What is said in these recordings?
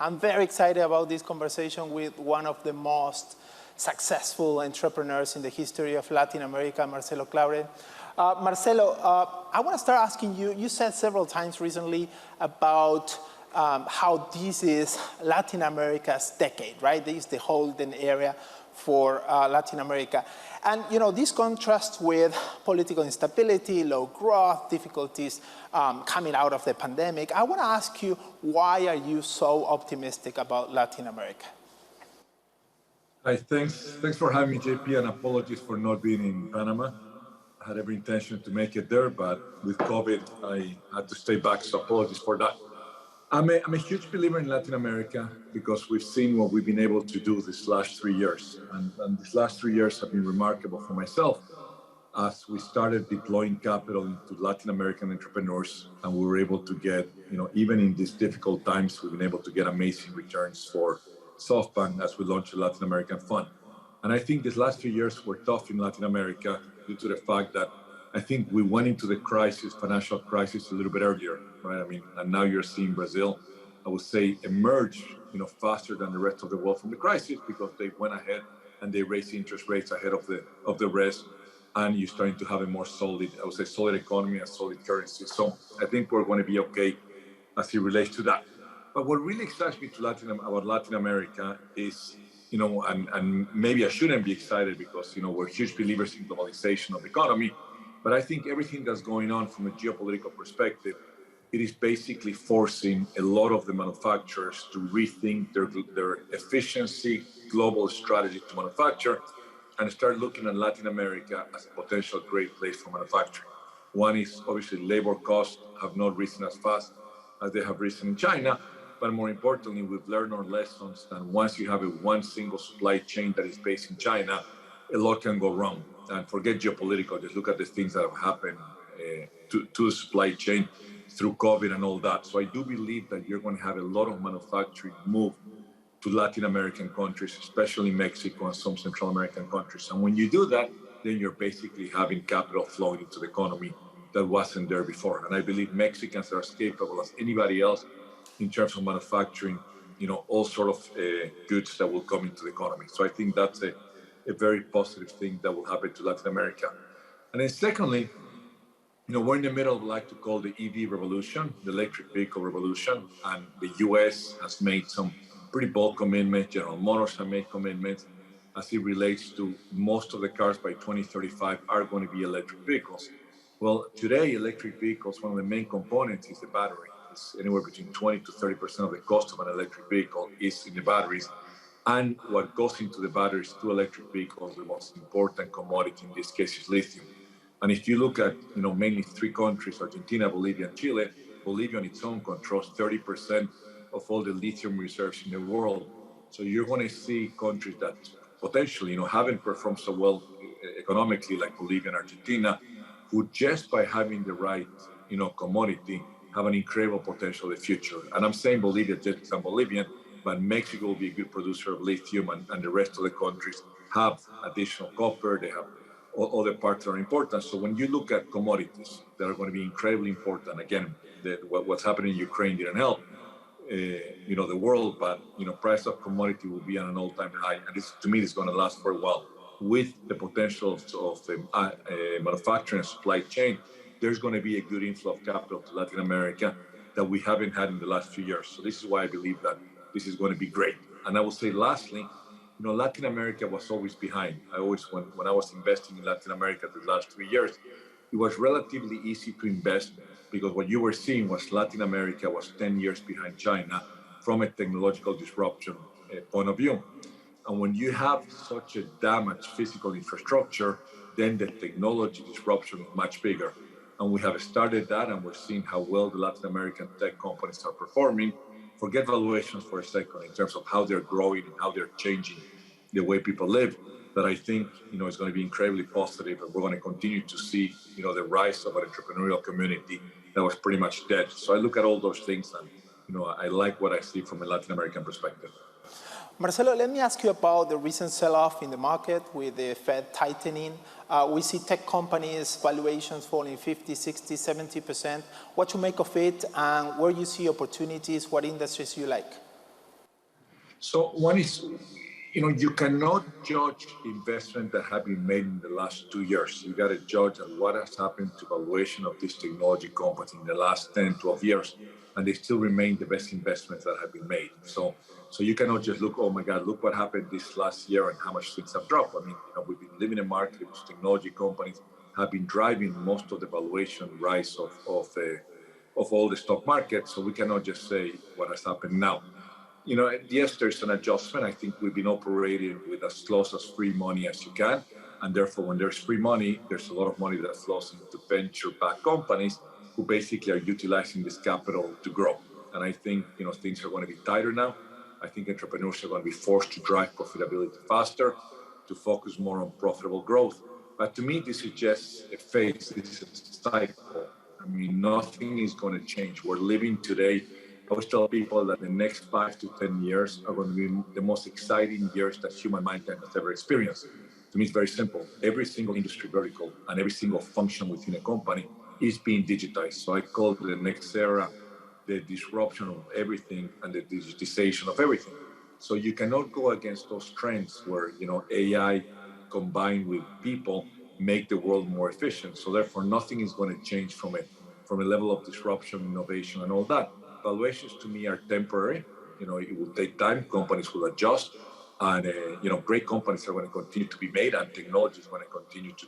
I'm very excited about this conversation with one of the most successful entrepreneurs in the history of Latin America, Marcelo Claure. Marcelo, I want to start asking you, you said several times recently about how this is Latin America's decade, right? This is the golden area for Latin America. And this contrasts with political instability, low growth, difficulties coming out of the pandemic. I want to ask you, why are you so optimistic about Latin America? Hi, thanks for having me, JP, and apologies for not being in Panama. I had every intention to make it there, but with COVID, I had to stay back, so apologies for that. I'm a huge believer in Latin America because we've seen what we've been able to do these last 3 years. And these last 3 years have been remarkable for myself as we started deploying capital into Latin American entrepreneurs, and we were able to get, even in these difficult times, we've been able to get amazing returns for SoftBank as we launched a Latin American fund. And I think these last few years were tough in Latin America due to the fact that I think we went into the financial crisis a little bit earlier, right? I mean, and now you're seeing Brazil, I would say, emerge, faster than the rest of the world from the crisis because they went ahead and they raised interest rates ahead of the rest, and you're starting to have a more solid, I would say, solid economy and solid currency. So I think we're going to be okay as it relates to that. But what really excites me about Latin America is, and maybe I shouldn't be excited because, we're huge believers in globalization of the economy. But I think everything that's going on from a geopolitical perspective, it is basically forcing a lot of the manufacturers to rethink their efficiency, global strategy to manufacture, and start looking at Latin America as a potential great place for manufacturing. One is obviously labor costs have not risen as fast as they have risen in China, but more importantly, we've learned our lessons that once you have one single supply chain that is based in China, a lot can go wrong. And forget geopolitical, just look at the things that have happened to the supply chain through COVID and all that. So I do believe that you're going to have a lot of manufacturing move to Latin American countries, especially Mexico and some Central American countries. And when you do that, then you're basically having capital flowing into the economy that wasn't there before. And I believe Mexicans are as capable as anybody else in terms of manufacturing, all sort of goods that will come into the economy. So I think that's a very positive thing that will happen to Latin America. And then secondly, we're in the middle of what I like to call the EV revolution, the electric vehicle revolution. And the US has made some pretty bold commitments. General Motors have made commitments as it relates to most of the cars by 2035 are going to be electric vehicles. Well, today, electric vehicles, one of the main components is the battery. It's anywhere between 20 to 30% of the cost of an electric vehicle is in the batteries. And what goes into the batteries to electric vehicles, the most important commodity in this case is lithium. And if you look at, mainly three countries, Argentina, Bolivia, and Chile, Bolivia on its own controls 30% of all the lithium reserves in the world. So you're going to see countries that potentially, haven't performed so well economically like Bolivia and Argentina, who just by having the right, commodity, have an incredible potential in the future. And I'm saying Bolivia just because I'm Bolivian, but Mexico will be a good producer of lithium, and the rest of the countries have additional copper, they have other parts that are important. So when you look at commodities that are going to be incredibly important, again, what's happening in Ukraine didn't help, the world, but, price of commodity will be at an all-time high. And this, to me, is going to last for a while. With the potential of manufacturing and supply chain, there's going to be a good inflow of capital to Latin America that we haven't had in the last few years. So this is why I believe that this is going to be great. And I will say lastly, Latin America was always behind. When I was investing in Latin America the last 3 years, it was relatively easy to invest because what you were seeing was Latin America was 10 years behind China from a technological disruption point of view. And when you have such a damaged physical infrastructure, then the technology disruption is much bigger. And we have started that, and we're seeing how well the Latin American tech companies are performing. Forget valuations for a second in terms of how they're growing and how they're changing the way people live. That I think, is going to be incredibly positive, and we're going to continue to see, the rise of an entrepreneurial community that was pretty much dead. So I look at all those things, and, I like what I see from a Latin American perspective. Marcelo, let me ask you about the recent sell-off in the market with the Fed tightening. We see tech companies' valuations falling 50, 60, 70%. What you make of it, and where you see opportunities, what industries you like? So one is, you cannot judge investment that have been made in the last 2 years. You got to judge on what has happened to valuation of this technology company in the last 10, 12 years, and they still remain the best investments that have been made. So you cannot just look, oh my God, look what happened this last year and how much things have dropped. I mean, we've been living in a market in which technology companies have been driving most of the valuation rise of all the stock market. So we cannot just say what has happened now. Yes, there's an adjustment. I think we've been operating with as close as free money as you can. And therefore, when there's free money, there's a lot of money that flows into venture-backed companies who basically are utilizing this capital to grow. And I think, things are going to be tighter now. I think entrepreneurs are going to be forced to drive profitability faster, to focus more on profitable growth. But to me, this is just a phase, this is a cycle. I mean, nothing is going to change. We're living today. I always tell people that the next 5 to 10 years are going to be the most exciting years that human mankind has ever experienced. To me, it's very simple. Every single industry vertical and every single function within a company is being digitized. So I call it the next era, the disruption of everything and the digitization of everything. So you cannot go against those trends where, AI combined with people make the world more efficient. So therefore, nothing is going to change from a level of disruption, innovation, and all that. Valuations to me are temporary. It will take time. Companies will adjust, and great companies are going to continue to be made, and technology is going to continue to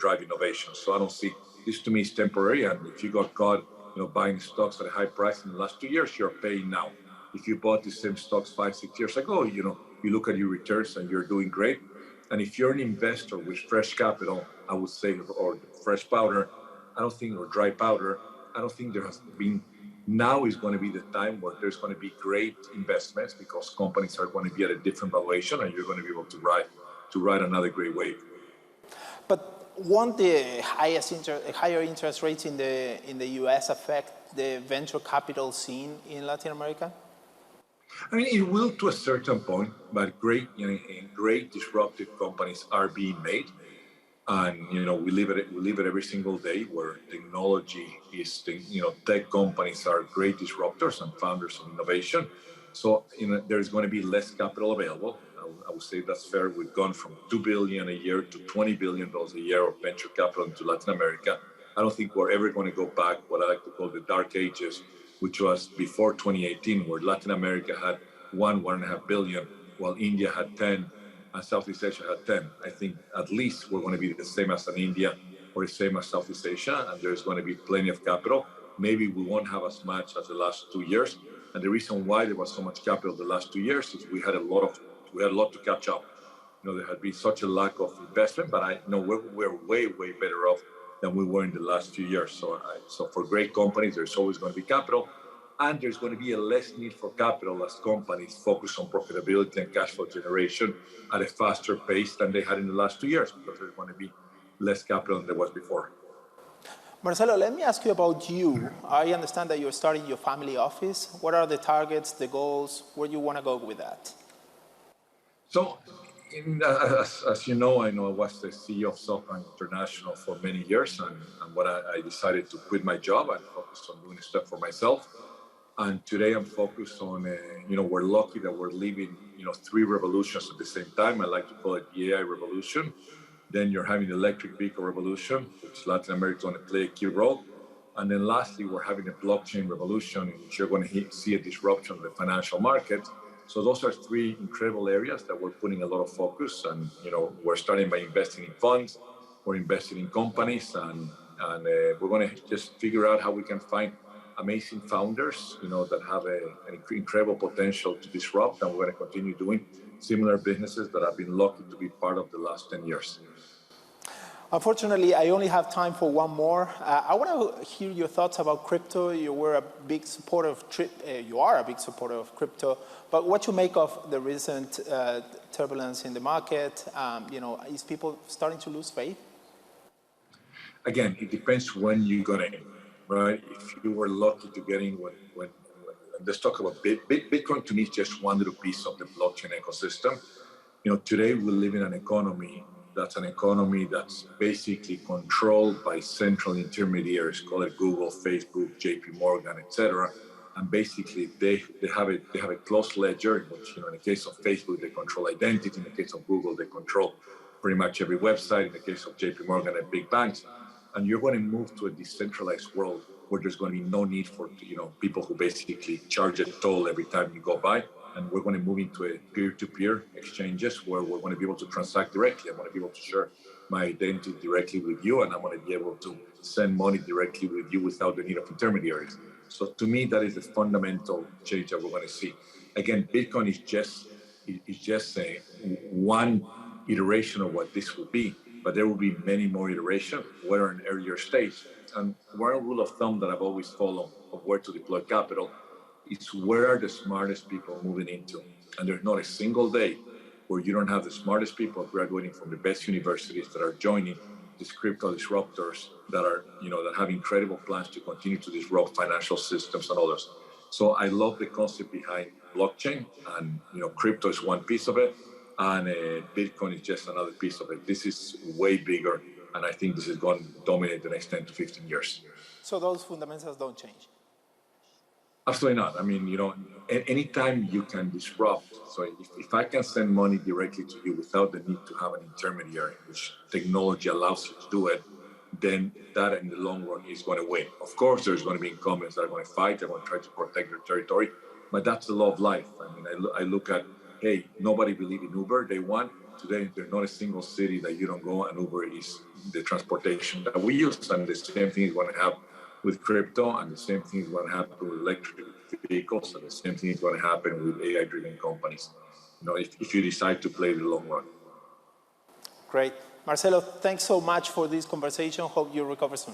drive innovation. So I don't see this. To me is temporary. And if you got caught, buying stocks at a high price in the last 2 years, you're paying now. If you bought the same stocks 5, 6 years ago, you look at your returns and you're doing great. And if you're an investor with fresh capital, I would say, or fresh powder, or dry powder, I don't think there has been. Now is going to be the time where there's going to be great investments because companies are going to be at a different valuation, and you're going to be able to ride another great wave. But won't the higher interest rates in the U.S. affect the venture capital scene in Latin America? I mean, it will to a certain point, but great disruptive companies are being made. And we live it every single day where technology is tech companies are great disruptors and founders of innovation. So there's going to be less capital available. I would say that's fair. We've gone from $2 billion a year to $20 billion a year of venture capital into Latin America. I don't think we're ever going to go back what I like to call the dark ages, which was before 2018, where Latin America had 1.5 billion, while India had 10. And Southeast Asia had 10. I think at least we're going to be the same as in India or the same as Southeast Asia, and there's going to be plenty of capital. Maybe we won't have as much as the last 2 years. And the reason why there was so much capital the last 2 years is we had a lot to catch up. There had been such a lack of investment, but I know we're way better off than we were in the last few years. So for great companies, there's always going to be capital. And there's going to be a less need for capital as companies focus on profitability and cash flow generation at a faster pace than they had in the last 2 years, because there's going to be less capital than there was before. Marcelo, let me ask you about you. I understand that you're starting your family office. What are the targets, the goals? Where do you want to go with that? So, as you know, I was the CEO of SoftBank International for many years, and when I decided to quit my job and focus on doing stuff for myself. And today I'm focused on, we're lucky that we're living, 3 revolutions at the same time. I like to call it the AI revolution. Then you're having the electric vehicle revolution, which Latin America is going to play a key role. And then lastly, we're having a blockchain revolution in which you're going to see a disruption of the financial market. So those are 3 incredible areas that we're putting a lot of focus. And, we're starting by investing in funds, we're investing in companies, and we're going to just figure out how we can find amazing founders, that have an incredible potential to disrupt, and we're going to continue doing similar businesses that I've been lucky to be part of the last 10 years. Unfortunately, I only have time for one more. I want to hear your thoughts about crypto. You are a big supporter of crypto, but what you make of the recent turbulence in the market? Is people starting to lose faith? Again, it depends when you got in. Right? If you were lucky to get in when let's talk about Bitcoin. To me is just one little piece of the blockchain ecosystem. Today we live in an economy that's basically controlled by central intermediaries, call it Google, Facebook, JP Morgan, etc. and basically they have a closed ledger in which, in the case of Facebook, they control identity. In the case of Google, they control pretty much every website. In the case of JP Morgan and big banks, and you're going to move to a decentralized world where there's going to be no need for people who basically charge a toll every time you go by. And we're going to move into a peer-to-peer exchanges where we're going to be able to transact directly. I'm going to be able to share my identity directly with you, and I'm going to be able to send money directly with you without the need of intermediaries. So to me, that is the fundamental change that we're going to see. Again, Bitcoin is just one iteration of what this will be, but there will be many more iterations. We're in an earlier stage. And one rule of thumb that I've always followed of where to deploy capital is where are the smartest people moving into. And there's not a single day where you don't have the smartest people graduating from the best universities that are joining these crypto disruptors that are, that have incredible plans to continue to disrupt financial systems and others. So I love the concept behind blockchain, and crypto is one piece of it, and Bitcoin is just another piece of it. This is way bigger, and I think this is going to dominate the next 10 to 15 years. So those fundamentals don't change? Absolutely not. I mean, anytime you can disrupt, so if I can send money directly to you without the need to have an intermediary, which technology allows you to do it, then that in the long run is going to win. Of course, there's going to be incumbents that are going to fight, they're going to try to protect their territory, but that's the law of life. I mean, I look at, hey, nobody believed in Uber day one. Today, there's not a single city that you don't go and Uber is the transportation that we use, and the same thing is going to happen with crypto, and the same thing is going to happen with electric vehicles, and the same thing is going to happen with AI-driven companies. If you decide to play the long run. Great. Marcelo, thanks so much for this conversation. Hope you recover soon.